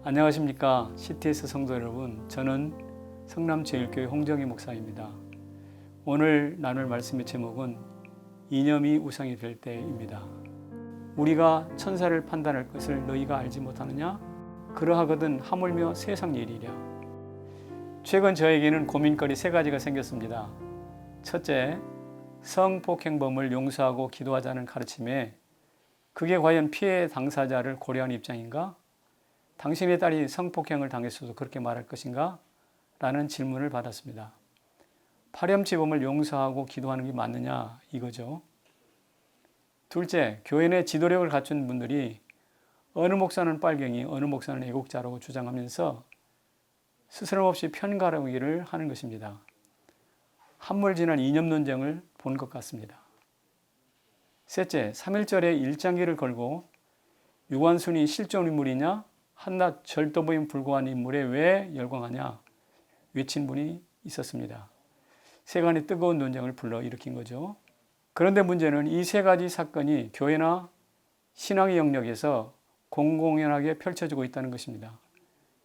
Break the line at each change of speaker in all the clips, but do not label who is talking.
안녕하십니까 CTS 성도 여러분, 저는 성남제일교회 홍정희 목사입니다. 오늘 나눌 말씀의 제목은 이념이 우상이 될 때입니다. 우리가 천사를 판단할 것을 너희가 알지 못하느냐? 그러하거든 하물며 세상 일이랴. 최근 저에게는 고민거리 3가지가 생겼습니다. 첫째, 성폭행범을 용서하고 기도하자는 가르침에 그게 과연 피해 당사자를 고려한 입장인가? 당신의 딸이 성폭행을 당했어도 그렇게 말할 것인가? 라는 질문을 받았습니다. 파렴치범을 용서하고 기도하는 게 맞느냐 이거죠. 둘째, 교회 내 지도력을 갖춘 분들이 어느 목사는 빨갱이, 어느 목사는 애국자라고 주장하면서 스스럼없이 편가르기를 하는 것입니다. 한물지난 이념 논쟁을 본 것 같습니다. 셋째, 3.1절에 일장기를 걸고 유관순이 실존 인물이냐? 한낱 절도부인 불구한 인물에 왜 열광하냐? 외친 분이 있었습니다. 세간의 뜨거운 논쟁을 불러일으킨 거죠. 그런데 문제는 이 3가지 사건이 교회나 신앙의 영역에서 공공연하게 펼쳐지고 있다는 것입니다.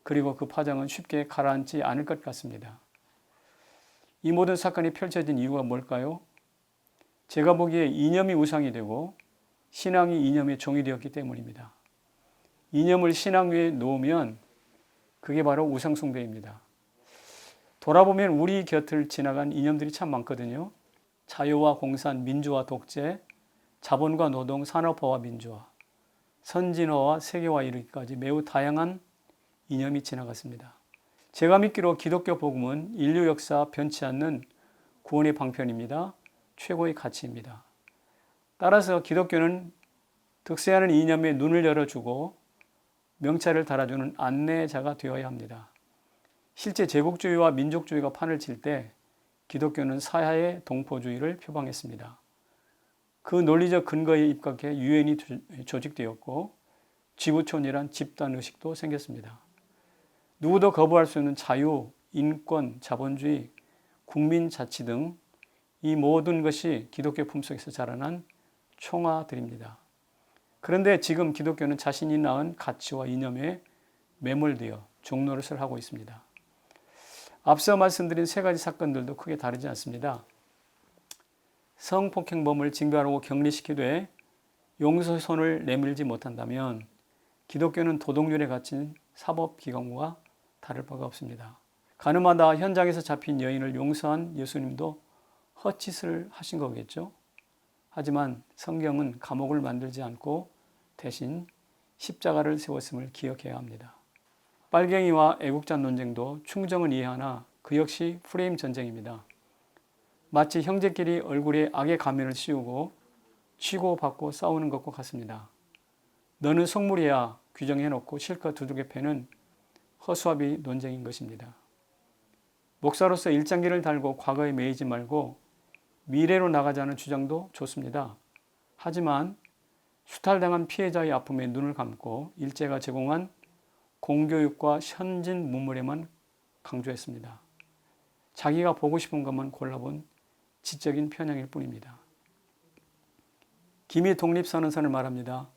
그리고 그 파장은 쉽게 가라앉지 않을 것 같습니다. 이 모든 사건이 펼쳐진 이유가 뭘까요? 제가 보기에 이념이 우상이 되고 신앙이 이념의 종이 되었기 때문입니다. 이념을 신앙 위에 놓으면 그게 바로 우상숭배입니다. 돌아보면 우리 곁을 지나간 이념들이 참 많거든요. 자유와 공산, 민주와 독재, 자본과 노동, 산업화와 민주화, 선진화와 세계화 이르기까지 매우 다양한 이념이 지나갔습니다. 제가 믿기로 기독교 복음은 인류 역사 변치 않는 구원의 방편입니다. 최고의 가치입니다. 따라서 기독교는 득세하는 이념에 눈을 열어주고 명찰을 달아주는 안내자가 되어야 합니다. 실제 제국주의와 민족주의가 판을 칠 때 기독교는 사하의 동포주의를 표방했습니다. 그 논리적 근거에 입각해 유엔이 조직되었고 지구촌이란 집단의식도 생겼습니다. 누구도 거부할 수 없는 자유, 인권, 자본주의, 국민자치 등 이 모든 것이 기독교 품속에서 자라난 총화들입니다. 그런데 지금 기독교는 자신이 낳은 가치와 이념에 매몰되어 종노릇을 하고 있습니다. 앞서 말씀드린 3가지 사건들도 크게 다르지 않습니다. 성폭행범을 징벌하고 격리시키되 용서의 손을 내밀지 못한다면 기독교는 도덕률에 갇힌 사법기관과 다를 바가 없습니다. 가늠하다 현장에서 잡힌 여인을 용서한 예수님도 헛짓을 하신 거겠죠. 하지만 성경은 감옥을 만들지 않고 대신 십자가를 세웠음을 기억해야 합니다. 빨갱이와 애국자 논쟁도 충정은 이해하나 그 역시 프레임 전쟁입니다. 마치 형제끼리 얼굴에 악의 가면을 씌우고 치고받고 싸우는 것과 같습니다. 너는 속물이야 규정해놓고 실컷 두들겨 패는 허수아비 논쟁인 것입니다. 목사로서 일장기를 달고 과거에 매이지 말고 미래로 나가자는 주장도 좋습니다. 하지만 수탈당한 피해자의 아픔에 눈을 감고 일제가 제공한 공교육과 현진 문물에만 강조했습니다. 자기가 보고 싶은 것만 골라본 지적인 편향일 뿐입니다. 기미 독립선언선을 말합니다.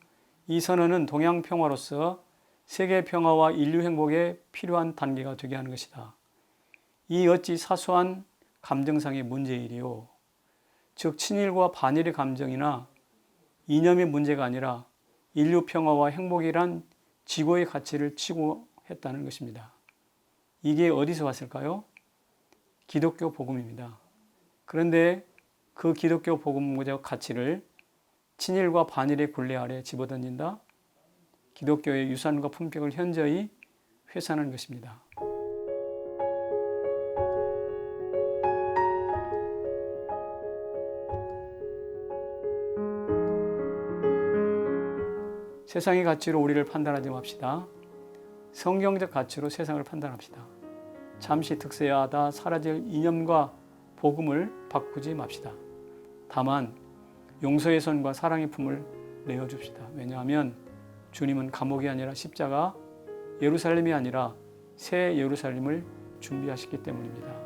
이 선언은 동양 평화로서 세계 평화와 인류 행복에 필요한 단계가 되게 하는 것이다. 이 어찌 사소한 감정상의 문제이리요. 즉 친일과 반일의 감정이나 이념의 문제가 아니라 인류 평화와 행복이란 지고의 가치를 치고했다는 것입니다. 이게 어디서 왔을까요? 기독교 복음입니다. 그런데 그 기독교 복음적 가치를 친일과 반일의 굴레 아래 집어던진다? 기독교의 유산과 품격을 현저히 회산한 것입니다. 세상의 가치로 우리를 판단하지 맙시다. 성경적 가치로 세상을 판단합시다. 잠시 득세하다 사라질 이념과 복음을 바꾸지 맙시다. 다만 용서의 손과 사랑의 품을 내어줍시다. 왜냐하면 주님은 감옥이 아니라 십자가, 예루살렘이 아니라 새 예루살렘을 준비하셨기 때문입니다.